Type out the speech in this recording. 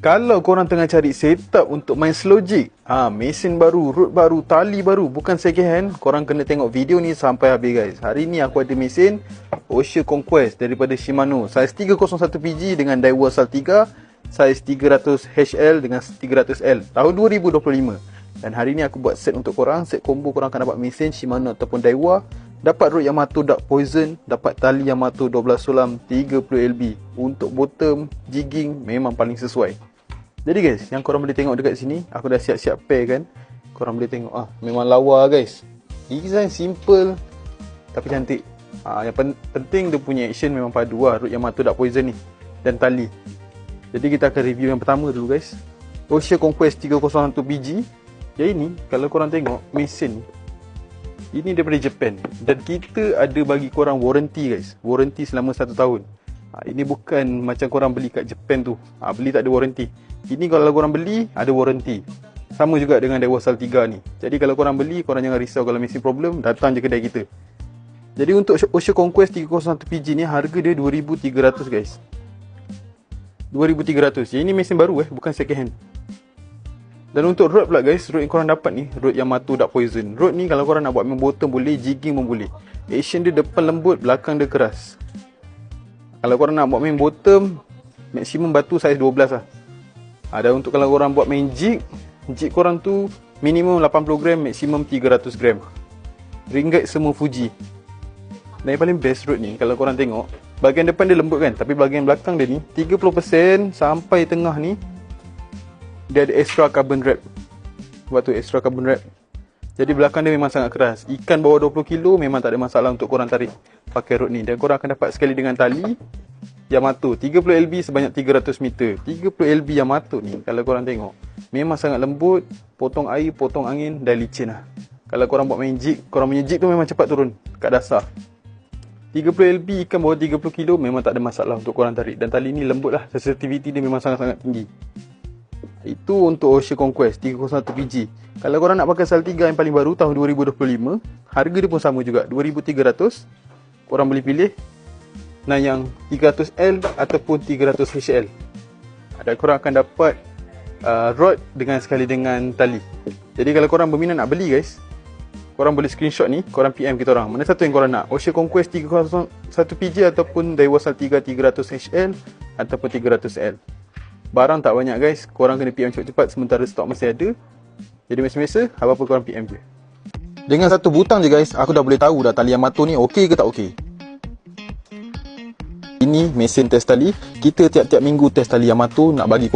Kalau korang tengah cari setup untuk main slow jig, mesin baru, rod baru, tali baru, bukan second hand, korang kena tengok video ni sampai habis guys. Hari ni aku ada mesin Ocean Conquest daripada Shimano, saiz 301PG dengan Daiwa Saltiga, saiz 300 HL dengan 300L tahun 2025. Dan hari ni aku buat set untuk korang, set combo. Korang akan dapat mesin Shimano ataupun Daiwa, dapat rod Yamato Dark Poison, dapat tali Yamato 12 sulam 30LB. Untuk bottom jigging memang paling sesuai. Jadi guys, yang korang boleh tengok dekat sini, aku dah siap-siap pair kan. Korang boleh tengok, memang lawa guys. Design simple tapi cantik. Yang penting dia punya action memang padu rod Yamato Dark Poison ni dan tali. Jadi kita akan review yang pertama dulu guys, Ocean Conquest 301PG. Yang ini kalau korang tengok mesin ni, ini daripada Japan dan kita ada bagi korang warranty guys. Warranty selama 1 tahun. Ini bukan macam korang beli kat Japan tu, beli tak ada warranty. Ini kalau korang beli ada warranty. Sama juga dengan Daiwa Saltiga ni. Jadi kalau korang beli, korang jangan risau kalau mesin problem, datang je kedai kita. Jadi untuk Ocean Conquest 301PG ni harga dia 2,300 guys. 2,300. Ini mesin baru bukan second hand. Dan untuk rod pula guys, rod yang korang dapat ni, rod Yamato Dark Poison. Rod ni kalau korang nak buat main bottom boleh, jigging pun boleh. Action dia depan lembut, belakang dia keras. Kalau korang nak buat main bottom, maksimum batu saiz 12 lah. Dan untuk kalau korang buat main jig korang tu minimum 80 gram, maksimum 300 gram. Ringgit semua Fuji. Dan yang paling best rod ni, kalau korang tengok, bahagian depan dia lembut kan, tapi bahagian belakang dia ni 30% sampai tengah ni dia ada extra carbon wrap. Buat tu extra carbon wrap. Jadi belakang dia memang sangat keras. Ikan bawah 20 kilo memang tak ada masalah untuk korang tarik pakai rod ni. Dan korang akan dapat sekali dengan tali Yamato 30LB sebanyak 300 meter. 30LB Yamato ni kalau korang tengok memang sangat lembut, potong air, potong angin dan licin lah. Kalau korang buat main jig, korang punya jig tu memang cepat turun kat dasar. 30LB ikan bawah 30 kilo memang tak ada masalah untuk korang tarik. Dan tali ni lembut lah, sensitivity dia memang sangat-sangat tinggi. Itu untuk Ocean Conquest 301PG. Kalau korang nak pakai Saltiga yang paling baru tahun 2025, harga dia pun sama juga, 2,300. Korang boleh pilih nah yang 300L ataupun 300HL. Dan korang akan dapat rod dengan sekali dengan tali. Jadi kalau korang berminat nak beli guys, korang boleh screenshot ni, korang PM kita orang. Mana satu yang korang nak? Ocean Conquest 301PG ataupun Daiwa Saltiga 300HL ataupun 300L. Barang tak banyak guys, korang kena PM cepat-cepat sementara stok masih ada. Jadi macam biasa, apa-apa korang PM je. Dengan satu butang je guys, aku dah boleh tahu dah tali Yamato ni okey ke tak okey. Ini mesin test tali. Kita tiap-tiap minggu test tali Yamato nak bagi korang